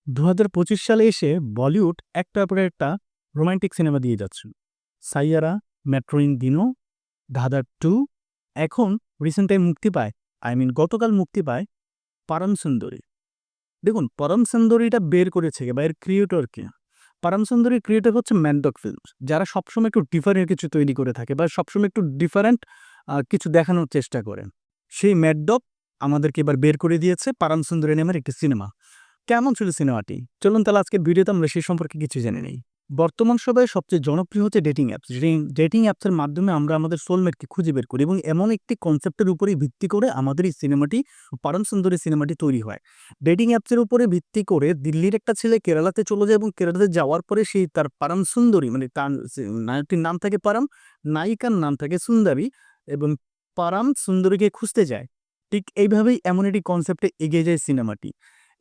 ২০২৫ সালে এসে বলিউড একটার পর একটা রোমান্টিক সিনেমা দিয়ে যাচ্ছিল। 'সাইয়ারা', 'মেট্রো ইন দিনো', 'ধাদার 2', এখন রিসেন্ট টাইম মুক্তি পায়, গতকাল মুক্তি পায় 'পারাম সুন্দরী'। দেখুন 'পারাম সুন্দরী'টা বের করেছে কে বা এর ক্রিয়েটর কে? 'পারাম সুন্দরীর' ক্রিয়েটর হচ্ছে ম্যানডক ফিল্মস, যারা সবসময় একটু ডিফারেন্ট কিছু তৈরি করে থাকে বা সবসময় একটু ডিফারেন্ট কিছু দেখানোর চেষ্টা করেন। সেই ম্যাডডক আমাদেরকে এবার বের করে দিয়েছে 'পারাম সুন্দরী' নামের একটি সিনেমা। কেমন ছিল সিনেমাটি? চলুন তাহলে আজকের ভিডিওতে আমরা সেই সম্পর্কে কিছু জেনে নেই। বর্তমান সময়ে সবচেয়ে জনপ্রিয় হচ্ছে ডেটিং অ্যাপস। ডেটিং অ্যাপসের মাধ্যমে আমরা আমাদের সোলমেটকে খুঁজে বের করি এবং এমন একটি কনসেপ্টের উপরেই ভিত্তি করে আমাদের এই সিনেমাটি 'পারাম সুন্দরী' সিনেমাটি তৈরি হয়। ডেটিং অ্যাপসের উপরে ভিত্তি করে দিল্লির একটা ছেলে কেরালাতে চলে যায় এবং কেরালাতে যাওয়ার পরে সেই তার 'পারাম সুন্দরী' তার নায়কটির নাম থাকে পারাম, নায়িকার নাম থাকে সুন্দরী এবং পারাম সুন্দরীকে খুঁজতে যায়। ঠিক এইভাবেই এমন একটি কনসেপ্টে এগিয়ে যায় সিনেমাটি।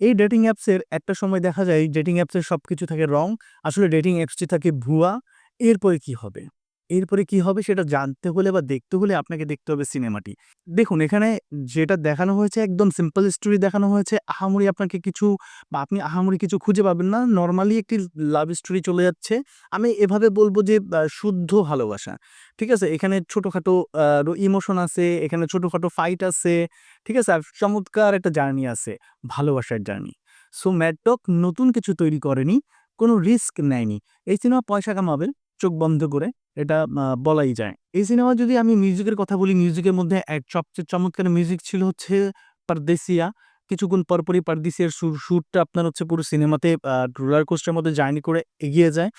এই ডেটিং অ্যাপসের একটা সময় দেখা যায় ডেটিং অ্যাপসের সবকিছু থাকে রং। আসলে ডেটিং অ্যাপসটি থাকে ভুয়া। এরপরে কি হবে? এরপরে কি হবে সেটা জানতে হলে বা দেখতে হলে আপনাকে দেখতে হবে সিনেমাটি। দেখুন এখানে যেটা দেখানো হয়েছে একদম সিম্পল স্টোরি দেখানো হয়েছে। আহামরি আপনাকে কিছু বা আপনি আহামরি কিছু খুঁজে পাবেন না। নরমালি একটি লাভ স্টোরি চলে যাচ্ছে। আমি এভাবে বলব যে শুদ্ধ ভালোবাসা। ঠিক আছে? এখানে ছোটখাটো ইমোশন আছে, এখানে ছোটখাটো ফাইট আছে। ঠিক আছে? আর চমৎকার একটা জার্নি আছে। ভালোবাসার জার্নি। সো ম্যাড ডগ নতুন কিছু তৈরি করেনি, কোনো রিস্ক নেয়নি। এই সিনেমা পয়সা কামাবে চোখ বন্ধ করে, এটা বলাই যায়। এই সিনেমা যদি আমি মিউজিকের কথা বলি, মিউজিকের মধ্যে সবচেয়ে চমৎকার মিউজিক ছিল হচ্ছে 'পারদেসিয়া'। কিছুক্ষণ পরপরই 'পারদেসিয়ার' সুরটা আপনার হচ্ছে পুরো সিনেমাতে রোলার কোস্টার এর মধ্যে জার্নি করে এগিয়ে যায়।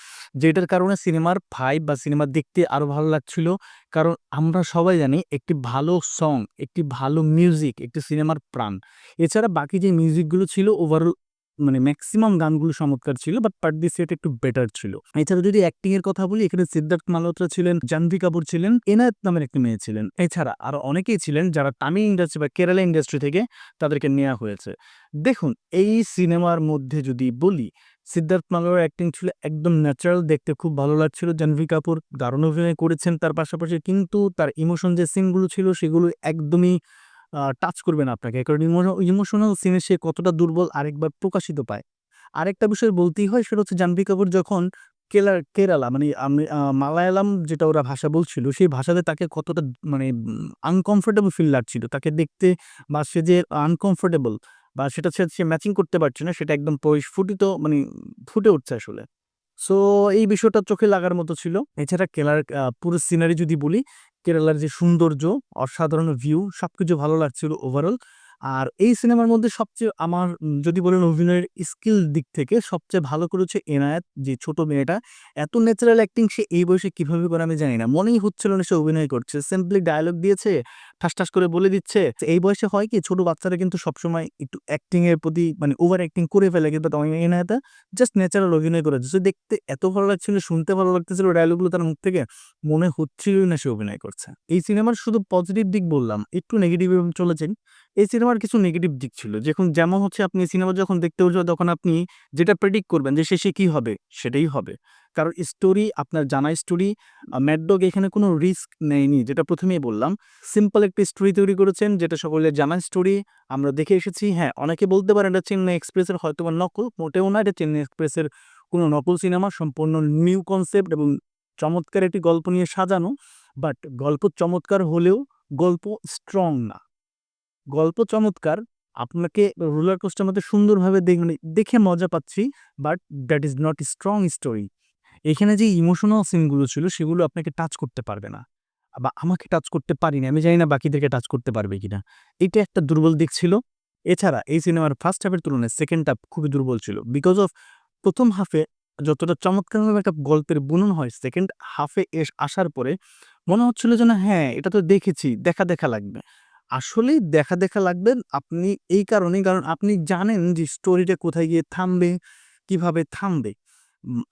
যেটার কারণে সিনেমার ভাইব বা সিনেমা দেখতে আরো ভালো লাগছিল। কারণ আমরা সবাই জানি একটি ভালো সং, একটি ভালো মিউজিক একটি সিনেমার প্রাণ। এছাড়া বাকি যে মিউজিকগুলো ছিল ওভারঅল মেক্সিমাম গানগুলো চমৎকার ছিল বাট 'পারদেসিয়াটা' একটু বেটার ছিল। এছাড়া যদি অ্যাক্টিং এর কথা বলি এখানে সিদ্ধার্থ মালহোত্রা ছিলেন, জাহ্নবী কাপুর ছিলেন, এনায়েত নামের একটি মেয়ে ছিলেন। এছাড়া আরো অনেকেই ছিলেন যারা তামিল ইন্ডাস্ট্রি বা কেরালা ইন্ডাস্ট্রি থেকে তাদেরকে নেয়া হয়েছে। দেখুন এই সিনেমার মধ্যে যদি বলি সিদ্ধার্থ মালহোত্রার অ্যাক্টিং ছিল একদম ন্যাচারাল, দেখতে খুব ভালো লাগছিল। জাহ্নবী কাপুর দারুণ অভিনয় করেছেন তার পাশাপাশি কিন্তু তার ইমোশন যে সিনগুলো ছিল সেগুলো একদমই টাচ করবে না আপনাকে। কারণ ইমোশনাল সিনে সে কতটা দুর্বল আরেকবার প্রকাশিত পায়। আরেকটা বিষয় বলতেই হয় সেটা হচ্ছে জাহ্নবী কাপুর যখন কেরালা মালায়ালাম যেটা ওরা ভাষা বলছিল সেই ভাষাতে তাকে কতটা আনকমফোর্টেবল ফিল লাগছিল। তাকে দেখতে বা সে যে আনকমফোর্টেবল বা সেটার সাথে সে ম্যাচিং করতে পারছে না সেটা একদম ফুটে উঠছে আসলে। সো এই বিষয়টা চোখে লাগার মতো ছিল। এছাড়া পুরো সিনারি যদি বলি, কেরালার যে সৌন্দর্য, অসাধারণ ভিউ সবকিছু ভালো লাগছিল ওভারঅল। আর এই সিনেমার মধ্যে সবচেয়ে আমার যদি বলেন অভিনয়ের স্কিল দিক থেকে সবচেয়ে ভালো করেছে এনায়েত, যে ছোট মেয়েটা। এত ন্যাচারাল অ্যাক্টিং সে এই বয়সে কিভাবে করে আমি জানি না। মনেই হচ্ছিল না সে অভিনয় করছে। সিম্পলি ডায়ালগ দিয়েছে, ঠাস, ঠাস করে বলে দিচ্ছে। এই বয়সে হয় কি ছোট বাচ্চারা কিন্তু সবসময় একটু অ্যাক্টিং এর প্রতি ওভার অ্যাক্টিং করে ফেলে কিন্তু এনায়েত জাস্ট ন্যাচারাল অভিনয় করেছে। সো দেখতে এত ভালো লাগছিল, শুনতে ভালো লাগতেছিল ডায়ালগগুলো তার মুখ থেকে, মনে হচ্ছিলই না সে অভিনয় করছে। এই সিনেমার শুধু পজিটিভ দিক বললাম, একটু নেগেটিভ এ চলে যাই। এই সিনেমার কিছু নেগেটিভ দিক ছিল। যেমন হচ্ছে আপনি সিনেমা যখন দেখতে বসবেন তখন আপনি যেটা প্রেডিক্ট করবেন যে শেষে কি হবে, সেটাই হবে। কারণ স্টোরি আপনার জানা স্টোরি, ম্যাড ডগ এখানে কোনো রিস্ক নেয়নি, যেটা ১ম এই বললাম। সিম্পল একটা স্টোরি তৈরি করেছেন যেটা সকলের জানা স্টোরি। আমরা দেখে এসেছি। হ্যাঁ, অনেকে বলতে পারেন এটা চেন্নাই এক্সপ্রেসের হয়তোবা নকল। মোটেও না, এটা চেন্নাই এক্সপ্রেসের কোনো নকল সিনেমা। সম্পূর্ণ নিউ কনসেপ্ট এবং চমৎকার একটি গল্প নিয়ে সাজানো। বাট গল্প চমৎকার হলেও গল্প স্ট্রং না। গল্প চমৎকার, আপনাকে রোলার কোস্টার মধ্যে সুন্দরভাবে দেখে মজা পাচ্ছি। But that is not strong story. এখানে যে ইমোশনাল সিনগুলো ছিল সেগুলো আপনাকে টাচ করতে পারবে না। বা আমাকে টাচ করতে পারিনি। আমি জানি না বাকিদেরকে টাচ করতে পারবে কিনা। এইটা একটা দুর্বল দিক ছিল। এছাড়া এই সিনেমার ফার্স্ট হাফের তুলনায় সেকেন্ড হাফ খুবই দুর্বল ছিল। বিকজ অফ ১ম হাফে যতটা চমৎকারভাবে একটা গল্পের বুনন হয়, সেকেন্ড হাফে আসার পরে মনে হচ্ছিল যে না, হ্যাঁ, এটা তো দেখেছি, দেখা, দেখা লাগবে। আসলেই দেখা, দেখা লাগবে আপনি এই কারণেই, কারণ আপনি জানেন যে স্টোরিটা কোথায় গিয়ে থামবে, কিভাবে থামবে।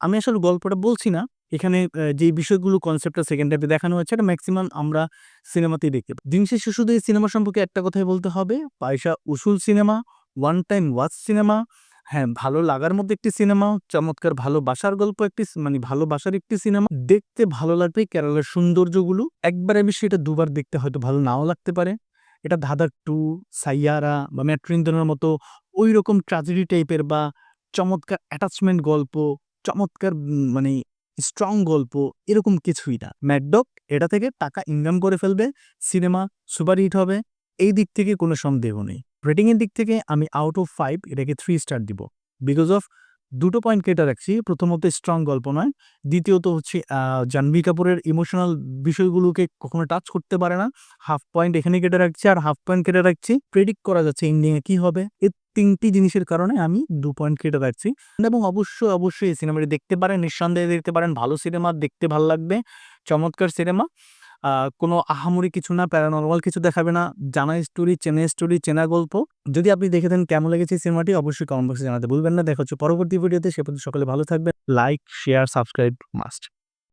আমি আসলে গল্পটা বলছি না। এখানে যেই বিষয়গুলো কনসেপ্টটা সেকেন্ড হাফে দেখানো হয়েছে এটা মেক্সিমাম আমরা সিনেমাতেই দেখতে পাই। দিন শেষে শুধু এই সিনেমা সম্পর্কে একটা কথাই বলতে হবে, পয়সা উসুল cinema, one time watch cinema. হ্যাঁ, ভালো লাগার মতো একটি সিনেমা, চমৎকার ভালোবাসার গল্প একটি ভালোবাসার একটি সিনেমা। দেখতে ভালো লাগবে কেরালার সৌন্দর্যগুলো। একবার আমি সেটা দুবার দেখতে হয়তো ভালো নাও লাগতে পারে। এটা 'ধাদার 2', 'সাইয়ারা' বা 'মেট্রো ইন দ্য' মতো ঐরকম ট্র্যাজেডি টাইপের বা চমৎকার অ্যাটাচমেন্ট গল্প, চমৎকার মানে স্ট্রং গল্প এরকম কিছুই না। ম্যাড ডগ এটা থেকে টাকা ইনকাম করে ফেলবে, সিনেমা সুপারহিট হবে, এই দিক থেকে কোনো সন্দেহ নেই। রেটিংয়ের দিক থেকে আমি আউট অফ 5 এটাকে 3 স্টার দিব। বিকজ অফ দুটো পয়েন্ট কেটে রাখছি। প্রথমত স্ট্রং গল্প নয়, দ্বিতীয়ত হচ্ছে জাহ্নবী কাপুরের ইমোশনাল বিষয়গুলোকে কখনো টাচ করতে পারে না। হাফ পয়েন্ট এখানে কেটে রাখছি, আর হাফ পয়েন্ট কেটে রাখছি প্রেডিক্ট করা যাচ্ছে এন্ডিংয়ে কি হবে। এই 3টি জিনিসের কারণে আমি 2 পয়েন্ট কেটে রাখছি। এবং অবশ্যই এই সিনেমাটি দেখতে পারেন, নিঃসন্দেহে দেখতে পারেন। ভালো সিনেমা, দেখতে ভালো লাগবে, চমৎকার সিনেমা। কোনো আহামরি কিছু না, প্যারানরমাল কিছু দেখাবে না, জানা স্টোরি, চেনা গল্প। যদি আপনি দেখে থাকেন কেমন লেগেছে সিনেমাটি অবশ্যই কমেন্ট বক্সে জানাতে ভুলবেন না। দেখা হচ্ছে পরবর্তী ভিডিওতে। সে পর্যন্ত সকলে ভালো থাকবেন। Like, share, subscribe must.